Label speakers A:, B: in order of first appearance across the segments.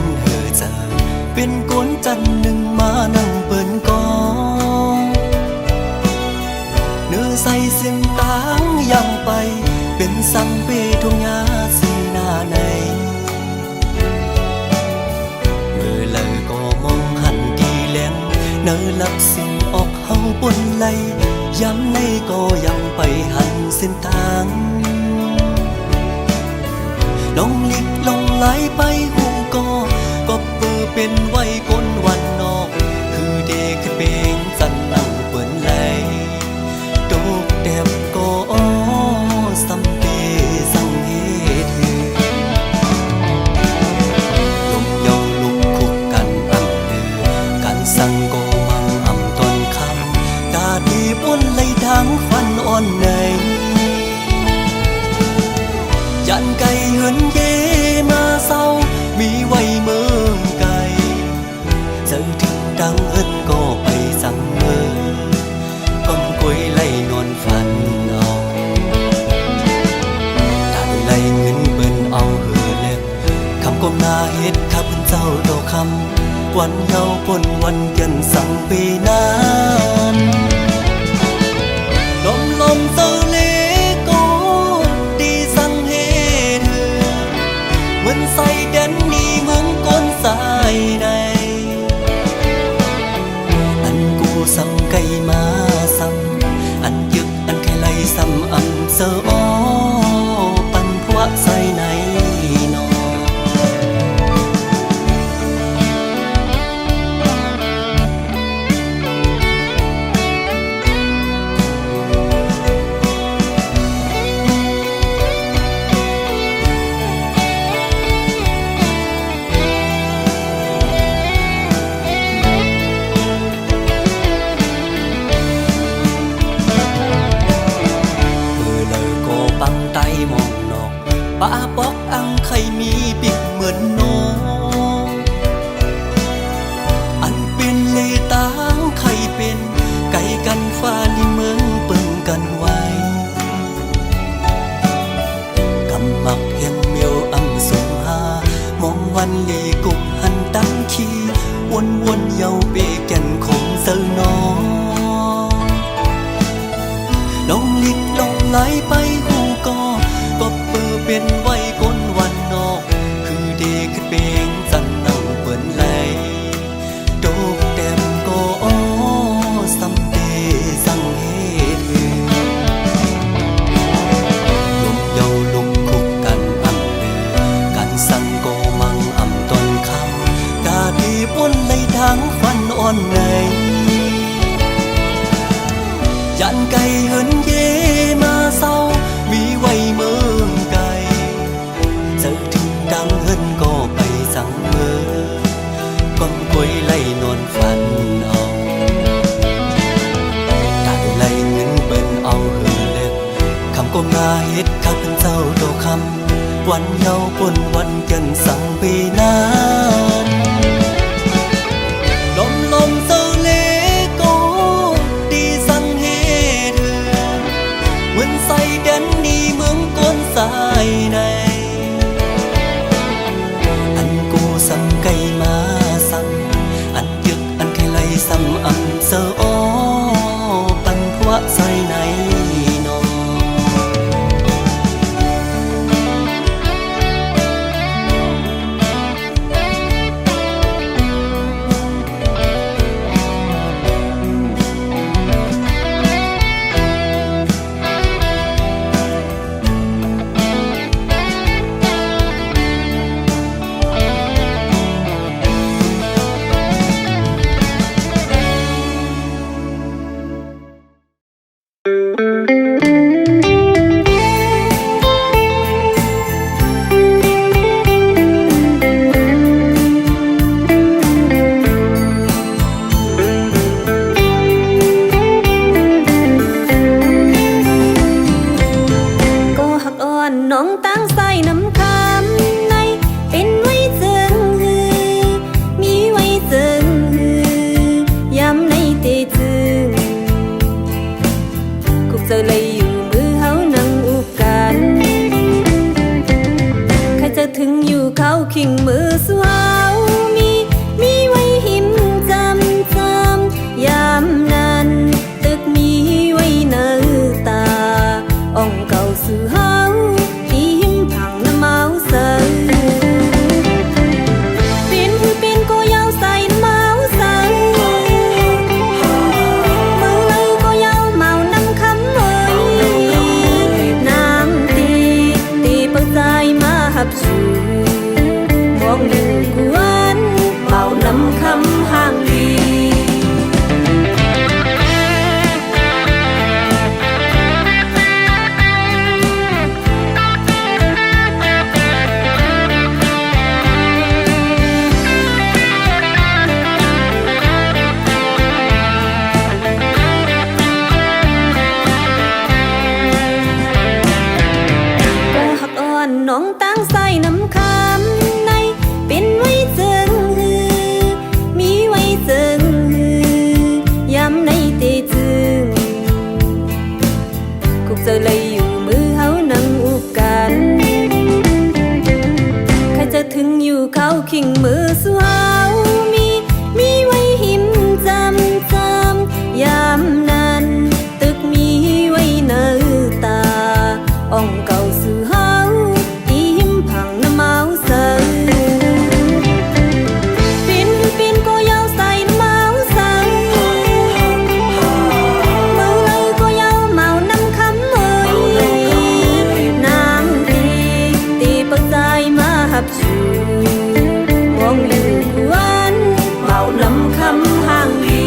A: นเหือเจอเป็นกวนจันหนึ่งมานั่งเปิ้นกอเนื้อใส่เส้นตางยังไปเป็นสังเปทุ่งหญ้าสีหน้าในเมื่อเลยก็มองหันดีแลงเนื้อลับสิ่งออกเฮาปนไหลย้ำในก็ยังไปหันเส้นทางลงลิกลงไหลไปหูก็เปิดเป็นไว้ก้นวันนอกคือเด็กขึ้นเบงจันนั่งเปิ้นไหลตกแดบก็สัมเปสังเหตุลมเยาลุกคุกกันอำเดือกันสั่งก็มังอำตนคำตาดีป้นไหลทางฟันอ่อนในยันไก่เหินเยมาเศร้ามีไว้เมืองไกลเจอถึงดังเอิ้นก็ไปสั่งเมือก้มกวยไล่นอนฝันเอาได้ไล่เงินเบิ่นเอาเหือเล็กคำก้มหน้าเฮ็ดข้าพเจ้าต่อคำวันเยาปนวันเกินสั่งปีนั้นลมเศร้าเลก็ดีสั่งเหตุเหมือนใส่แดนนี้เมืองก้นสายใดอันกูซ้ำไก่มาซ้ำอันยึกอันไข่ไหลซ้ำอันเสืออ้อปันพวกใส่ในนอไตมองนอกป้าปอกอังไข่มีปิกเหมือนนกอันเป็นเลตางไข่เป็นไก่กันฟ้าลิเมืองเปิ่งกันไว้กำมักเห็นเมียวอำสมหามองวันลีกุกหันตั้งขี้วนเยาเปแก่นคงเซลนอลงลิกลงไหลไปหูก็เปิดเป็นไว้ก้นวันนอกคือเด็กขึ้นเบงจันนั่งเปิ้นไหลโดกแต้มก็สัมเปสังเหตุลมเยาลุกคุกกันอำเดือกันสั่งก็มังอำตนคำตาดีป้นไหลทางฟันอ่อนในยันไก่เหินเยมาเศร้ามีไว้เมืองไกลเจอถึงดังเหินก็ไปสั่งเมือก้มกวยไล่นอนฝันเอาได้ไล่เงินเบิ่นเอาเหือเล็กคำก้มหน้าเฮ็ดข้าเป็นเจ้าโตคำวันเยาปนวันเกินสั่งปีนั้นลมเศร้าเลก็ดีสั่งเหตุเหมือนใส่แดนนี้เมืองก้นสายในอันกูซ้ำไก่มาซ้ำอันยึกอันไข่ไหลซ้ำอันเสืออ้อปันพวกใส่ในนอ
B: สุเฮามีไว้หิมจำยามนั้นตึกมีไว้เนื้อตาอ่องเก่าสุเฮาอีหิมผังน้ำเมาเสือปินก็ยาวใส่น้ำเมาเสือมือเลยก็ยาวเมาน้ำคำเมยนางตีปักใจมาหับชูมองอยู่กวนเมาน้ำคำห่างดี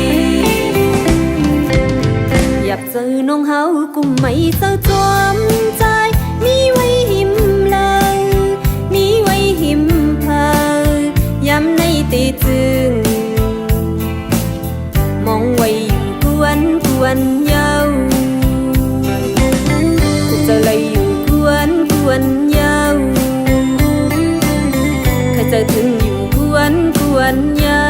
B: อยากเจอน้องเฮากุมไม่เศร้าจอมใจมีไว้หิมเลยมีไว้หิมเพอยำในตีจึงมองไว้อยู่กวนเยาเจอเลยอยู่กวนเยาเคยเจอถึงอยู่กวนเยา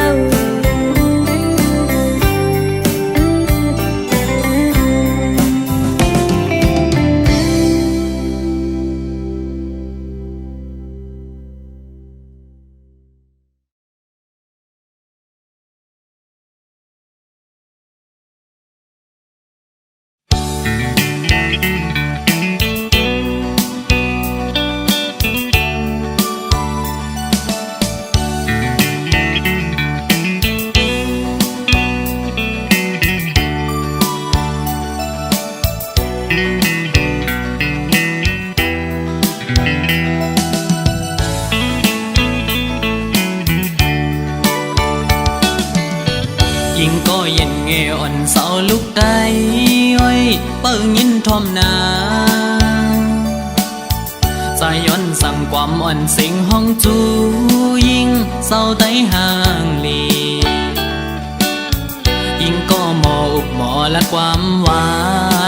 A: ยิ่งก็เย็นเงอ่อนเสาลุกได้อ้อยเปิ้งยินทอมนาใจย้อนสั่งความอ่อนสิงห้องจูยิ่งเศร้าไต้ห่างลียิ่งก็หมออุบหมอและความหวา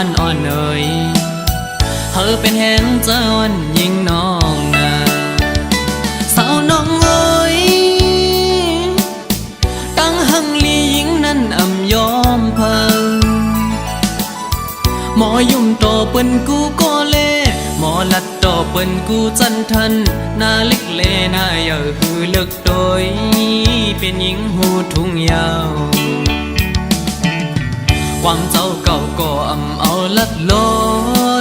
A: นอ่อนเอ่ยเธอเป็นแหงเจ้าอ่อนยิ่งน้องนาสาวน้องเอ้ยตั้งหังลียิ่งนั้นอำยอมเพิ่งหมอยุ่มโตเปิ้นกูก็เล่หมอลัดโตเปิ้นกูจันทันหน้าเล็กเลหน้าเยอะหือเลิกโดยเป็นหญิงหูทุ่งยาวความเจ้าเก่าก็อำเอาลัดโล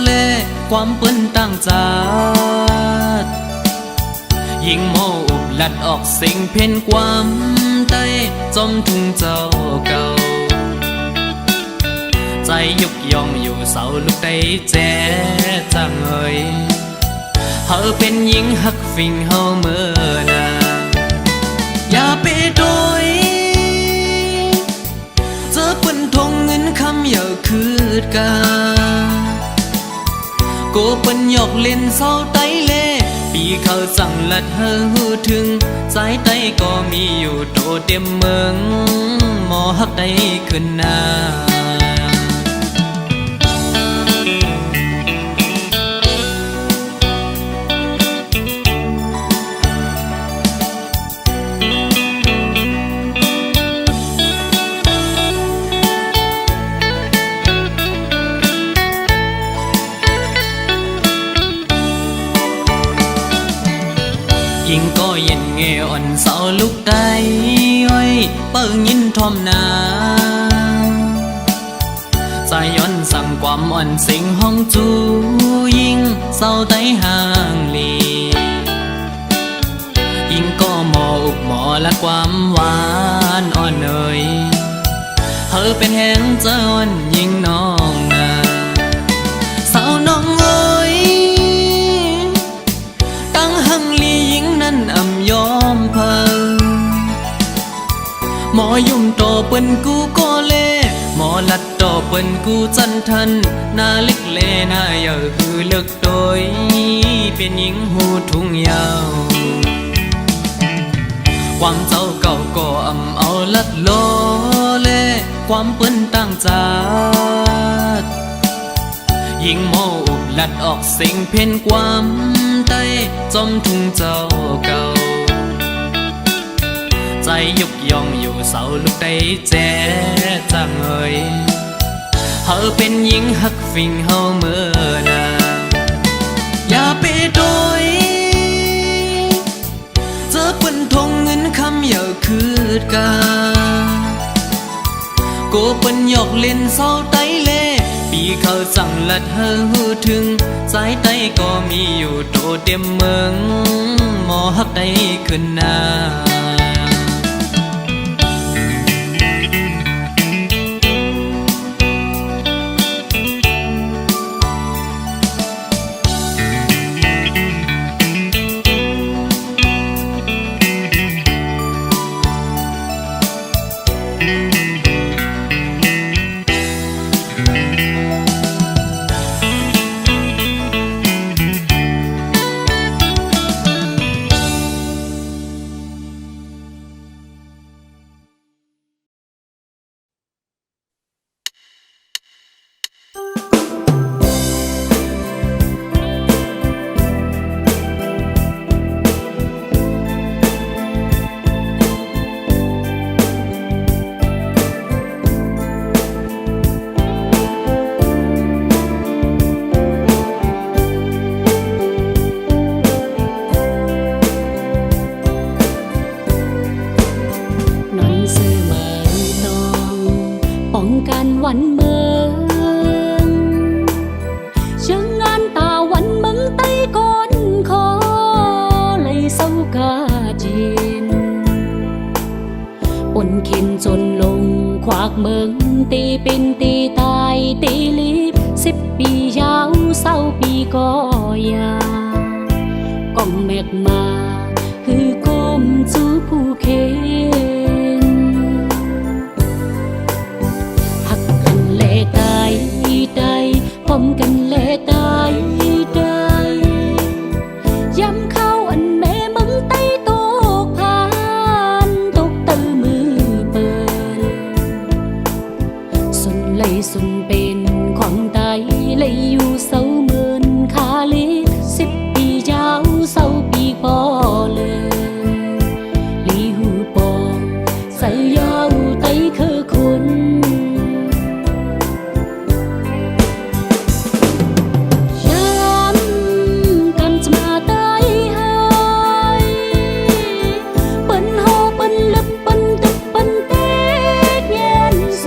A: เล่ความเปิ้นตั้งจาดยิ่งโมอุบลัดออกสิ่งเพ่นความใต้จมทุ่งเจ้าเก่าใจยุกยองอยู่เสาลุกได้แจ๊จังเอ่ยเธอเป็นหญิงหักฟิงเฮาเมื่อนาอย่าไปโดยเจอเปิ้นทงเงินคำอย่าคืดกาโกเปิ้นหยอกเล่นเศร้าไต้เล่ปีเขาสั่งลัดเฮอหูถึงสายไต้ก็มีอยู่โตเต็มเมืองหมอหักได้ขึ้นหน้ายิ่งก็เย็นเงอ่อนเสาลุกได้อ้อยเปิ้งยินทอมนาใจย้อนสั่งความอ่อนสิงห้องจูยิ่งเศร้าไต้ห่างลียิ่งก็หมออุบหมอและความหวานอ่อนเอ่ยเธอเป็นแหงเจ้าอ่อนยิ่งน้องนาสาวน้องเอ้ยตั้งหังลียิ่งนั้นอำยอมเพิ่งหมอยุ่มโตเปิ้นกูก็เล่หมอลัดโตเปิ้นกูจันทันหน้าเล็กเลหน้าเยอะหือเลิกโดยเป็นหญิงหูทุ่งยาวความเจ้าเก่าก็อำเอาลัดโลเล่ความเปิ้นตั้งจาดยิ่งโมอุบลัดออกสิ่งเพ่นความใต้จมทุ่งเจ้าเก่าใจยุกยองอยู่เสาลุกได้แจ๊จังเอ่ยเธอเป็นหญิงหักฟิงเฮาเมื่อนาอย่าไปโดยเจอเปิ้นทงเงินคำ คืดกาโกเปิ้นหยอกเล่นเศร้าไตเล่ปีเขาสั่งลัดเฮอหูถึงสายไตก็มีอยู่โตเต็มเมืองหมอฮักได้ขึ้นหน้
B: นอนซื้อเมือตองป้องกันวันเมืองเชิงงานตาวันเมืองไต้ก้อนคอเลยเศร้ากาจีนปนเข็นจนลงควักเมืองตีเป็นตีตายตีลิบ10 ปียาวเศร้าปีก็ยากล้องแมกมาคือก้มจูผู้เข็นหักกันแลตายได้พร้อมกันแลตายได้ย้ำเข้าอันแม่มึงไต้ตกผ่านตกตื้อมือเปินสุนเลยสุนเป็นของไตเลยอยู่เศร้าเมินขาเล็ก10 ปียาวเศร้าปีพอเลยลีหูปองใส่ยาวไตคือคนย้ำกันจะมาไตหายเปิ้นโหเปิ้นลึกเปิ้นตึกเปิ้นเตกเย็นเซ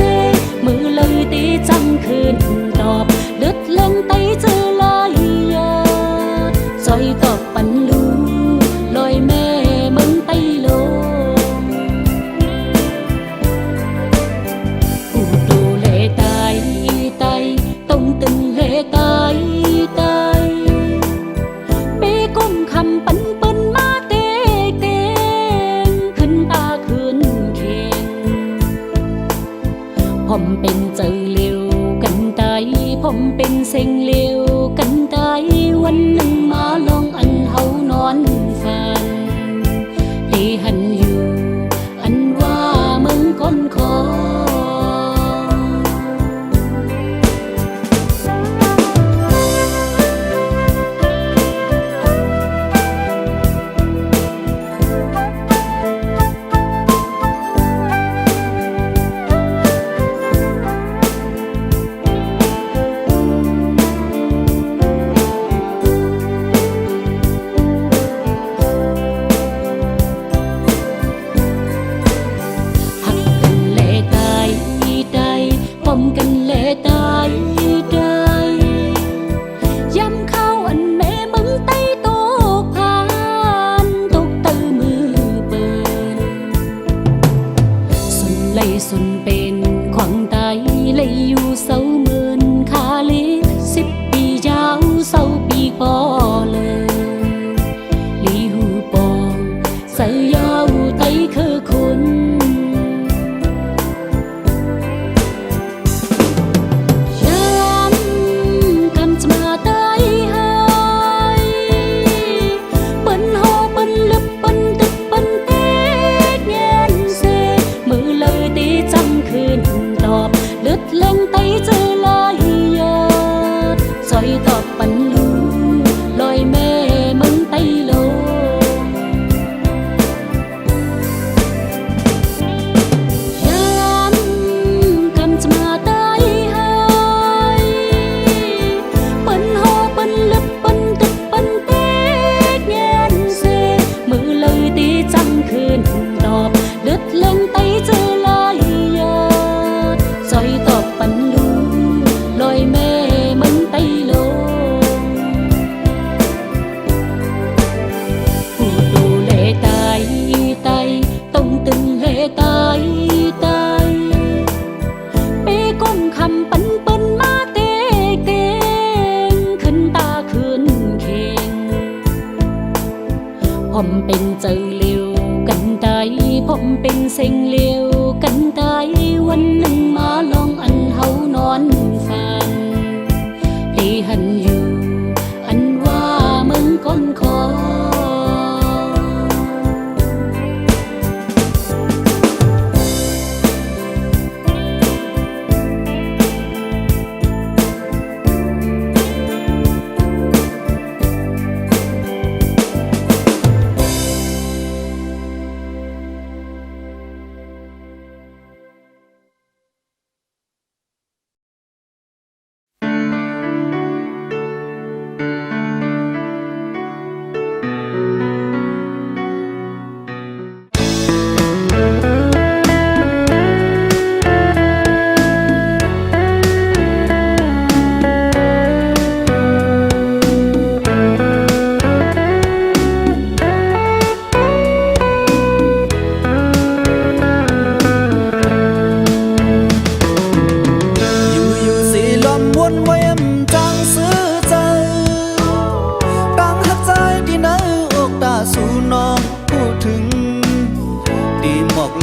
B: มือเลยตีจังคืนตอบเลือดเล่นไตเจอลายยาซอยตอบปันลูลอยแม่มึงไตโลผู้ดูเลตายไตต้องตึงเลตายไตเป้ก้มคำปันเปิ้นมาเตกเตงขึ้นตาขึ้นเข่งผมเป็นเจอเร็วกันไตผมเป็นเซ็งเร็วกันไตวันหนึ่งมาลองอันเฮานอนฝันที่หันอยู่อันว่ามึงคนคอ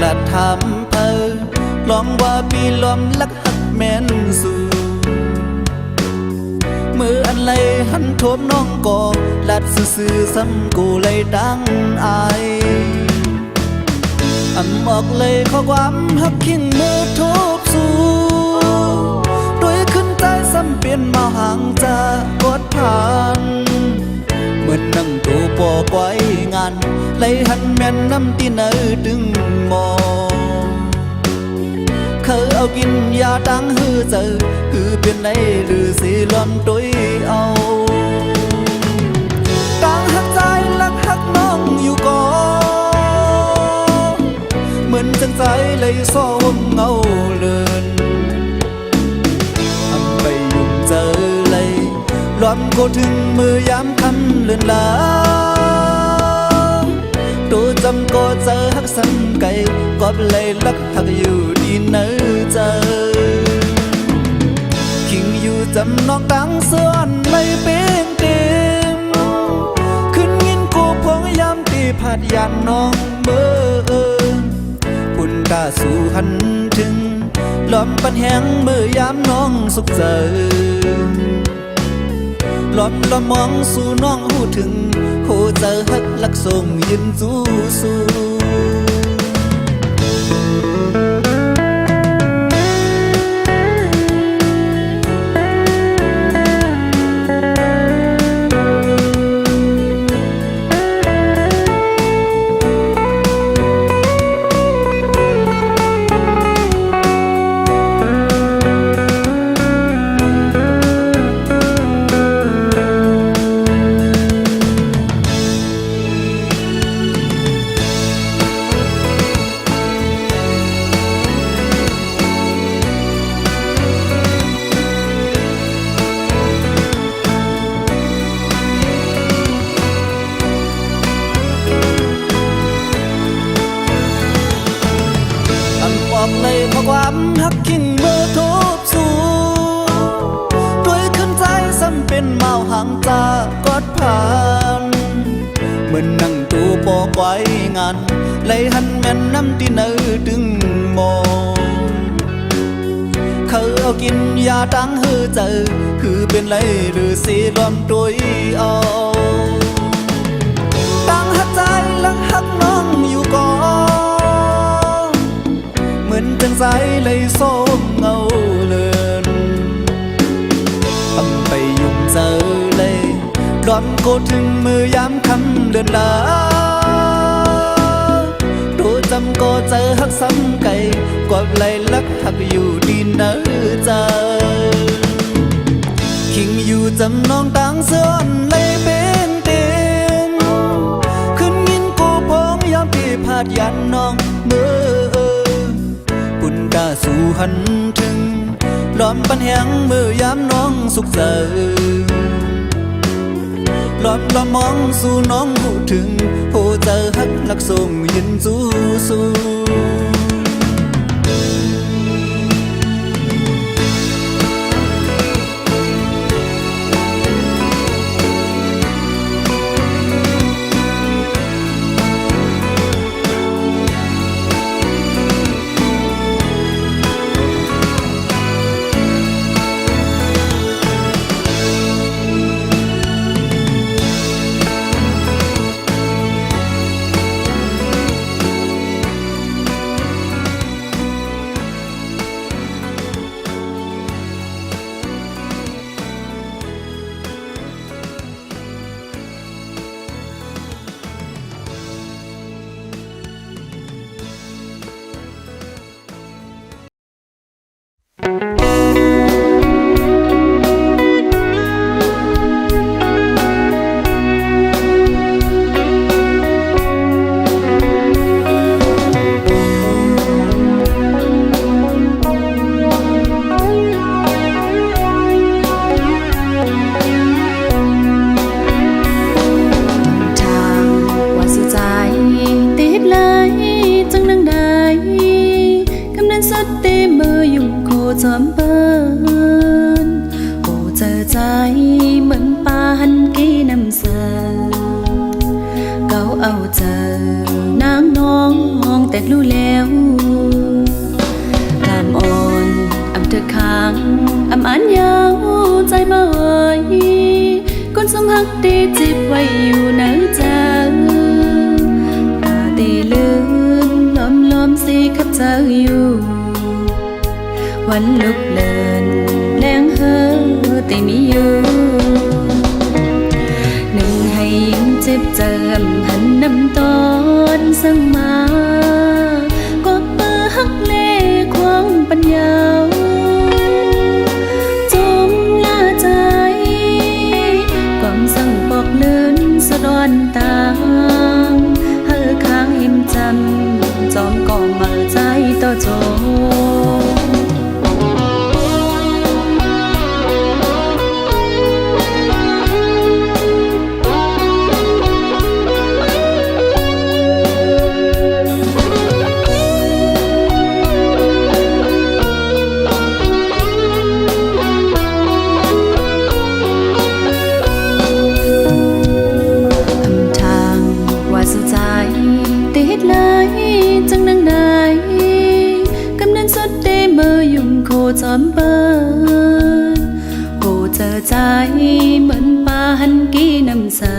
C: ละทำลองว่าปีล้อมลักหักแม่นสู่มืออันไรหันโทบน้องก่อลัดซื่อๆซ้ำกูเลยดังอายอันบอกเลยข้อความหักขิงมือโทบสู่ด้วยขึ้นใจซ้ำเปลี่ยนมาห่างจากกดผ่านเหมือนนั่งตัวปอไว้งานเลยหันแม่นน้ำตีเนอดึงมองเคยเอากินยาดังฮือเจอคือเป็นไรหรือสิล้อมตัวเอาดังหักใจลักหักน้องอยู่ก่อนเหมือนจังใจเลยซ้อมเงาเลินทำไปยุ่งเจอเลยล้อมก็ถึงมือยามคำเลือนลาตัวจำก็เจอหักสันไก่ก็เลยลักหักอยู่ดีเนื้อเจอคิงอยู่จำนอกดังเสื่อนเลยเป็นเต็มขึ้นยินกูพงยามตีผัดยันน้องเมื่อปุ่นกาสู่หันถึงล้อมปันแหงเมื่อยามน้องสุขเจอล้อมละมองสู่น้องหูถึงโหเจอหักลักส่งยืนสู้สู้เลยเพราะความหักขิงเมื่อทุบสู่ด้วยขึ้นใจซ้ำเป็นเมาห่างจากกอดผ่านเหมือนนั่งตัวปอกไว้งานเลยหันแม่นน้ำที่เนื้อดึงมองเคยเอากินยาดังฮือเจอคือเป็นไรหรือสีล้อมตัวเอาดังหักใจลักหักน้องอยู่ก่อนเหมือนจังใจเลยส้มเงาเลือนทำไปยุ่งเจอเลยล้อมโกถึงมือยามคำเลือนลาตัวจำก็เจอหักซ้ำไก่กว่าไหลลักหักอยู่ดีเนื้อเจอคิงอยู่จำนองต่างเสื่อนเลยเป็นเต็มขึ้นยินกูพงยามที่พาดยันน้องเมื่อปุ่นกาสู่หันถึงล้อมปันแหงมือยามน้องสุขเจอล้อมละมองสู่น้องหูถึงโหเจอหักลักส่งยินสู้สู้
B: จอมเปิ้นโอ้เจอใจเหมือนปานกี้น้ำเสือเก่าเอาเจอนางน้องแต่ แต่รู้แล้วตามอ่อนอำเธอค้างอำอันยาวใจบ่เอ่ยคนสมหักได้จิบไว้อยู่ในใจตาตีลืมล้อมสิขัดเธออยู่วันลุกเลินแรงเฮอแต่มีอยู่หนึ่งให้ยิ่งเจ็บเจิมหันน้ำตอนสั่งมาก็เปิดหักเล่ควงปัญญาจมลาใจความสั่งบอกเลื่อนสะดอนตางเฮอค้างหิมจำจอมก่อมาใจต่อโจจอมเปิดโอ้เจอใจเหมือนปาหันกี้น้ำเสอ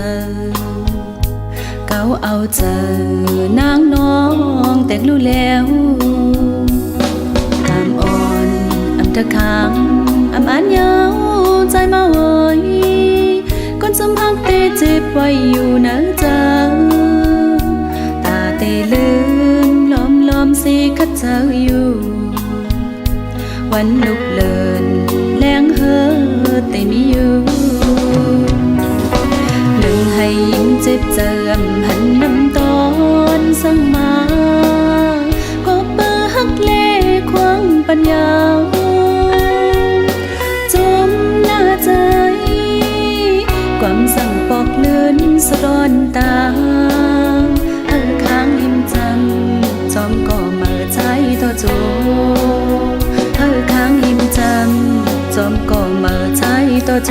B: เก่าเอาเจอนางน้องแต่งรู้แล้วตามอ่อนอำเธอค้างอำอันยาวใจมาโอยคนสมหักเตเจ็บไว้อยู่ในใจตาเตลืมล้อมสิขัดเธออยู่วันลุกเลินแรงเฮอแต่มีอยู่หนึ่งให้ยิ่งเจ็บเจิมหันน้ำตอนสั่งมาก็เปิดหักเล่ควงปัญญาจมหน้าใจความสั่งปอกเลื่อนสะดอนตาเฮอค้างหิมจำจอมก่อมาใจต่อโจเธอค้างหิมจำจอมก็มาใจต่อโจ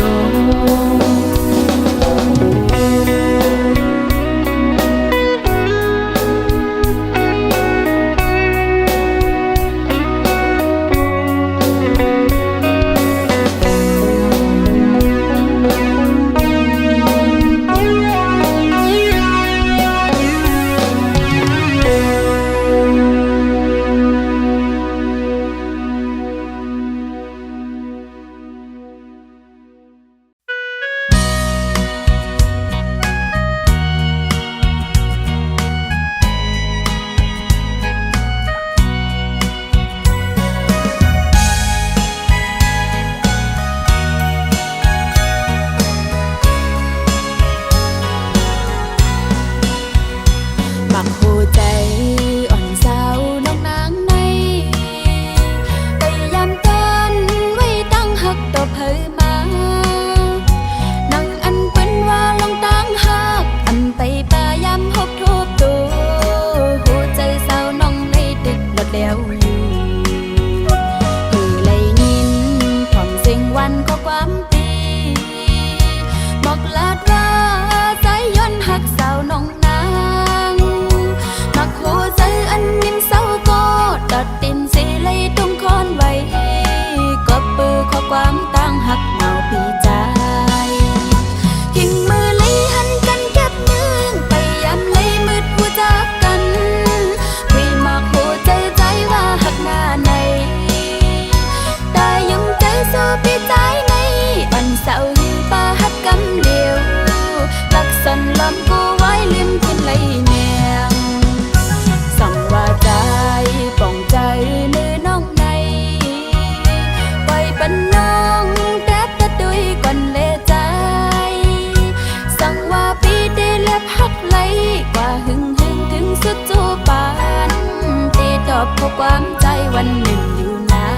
B: พบความใจวันหนึ่งอยู่นาน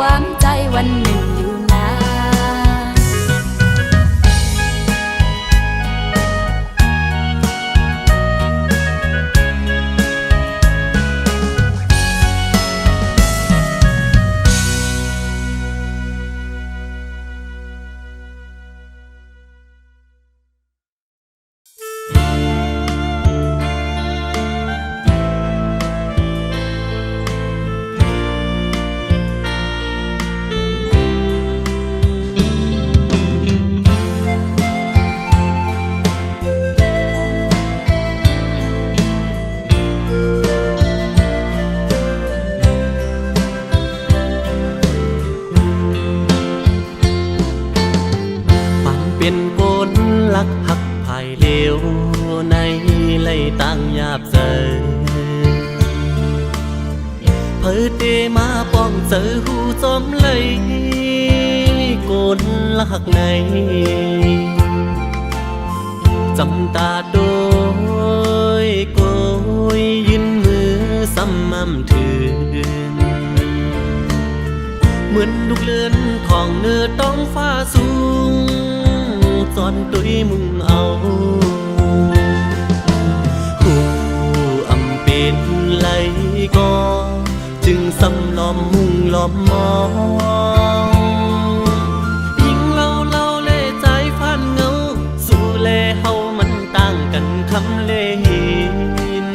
B: ความใจวันหนึ่งอยู่นาน
A: เป็นผลลักหักภายเลวในไล่ตั้งหยาบเจอเพิดเดมาป้องเจอหูจอมเลยกลลักในจำตาโดยโกยยืนมือซ้ำมั่มถืนเหมือนลูกเลือนของเนื้อต้องฟ้าสูงจอนตุยมุ่งเอาหูอำเป็นไหลก็จึงสำล้อมมุ่งล้อมมองยิ่งเล่าเล่ใจฟันเงาสู่แลเฮามันต่างกันคำเล่หิน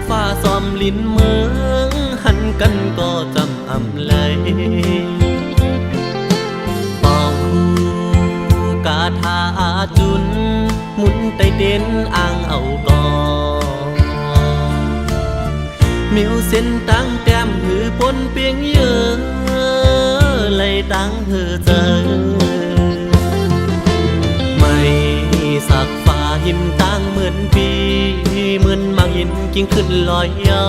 A: ฟ้าซ้อมลิ้นเมืองหันกันก็จำอำไหลกาทาจุนหมุนไตเด่นอ่างเอาก่อมิวเส้นตั้งแต้มหือปนเปียงเยอะเลยตั้งเธอเจอไม่สักฟ้าหิมตั้งเหมือนปีเหมือนมังหินกิ้งขึ้นลอยเยา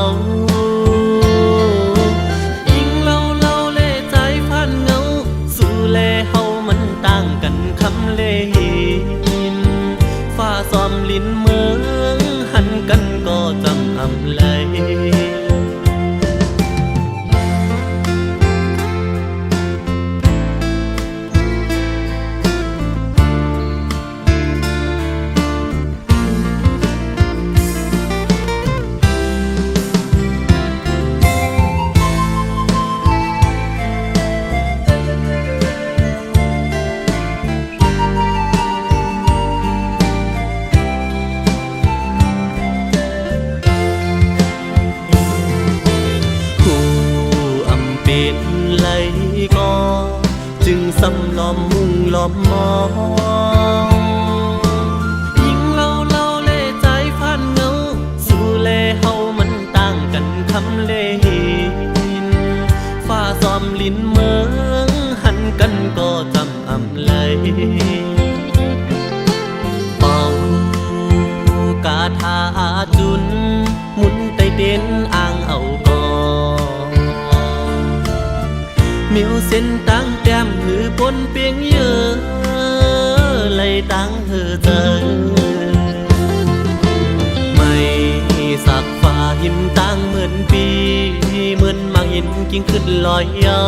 A: ยิ่งเล่าเล่ใจฟันเงาสู่แลเฮามันต่างกันคำเล่หินฟ้าซ้อมลิ้นเมืองหันกันก็จำอำไหลก็จึงสำล้อมมุ่งล้อมมองยิ่งเล่าเล่ใจฟันเงาสู่แลเฮามันต่างกันคำเล่หินฟ้าซ้อมลิ้นเมืองหันกันก็จำอำไหลเป่ากาทาจุนหมุนไตเด่นอ่างเอาก่อมิวเส้นตั้งแต้มหือปนเปียงเยอะเลยตั้งเธอเจอไม่สักฟ้าหิมตั้งเหมือนปีเหมือนมังหินกิ้งขึ้นลอยเยา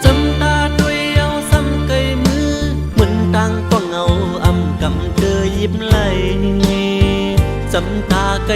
A: จำตาด้วยเอาซ้ำไกลมือเหมือนตั้งต้องเอาอำกำเธอยิบไหลจำตาไกล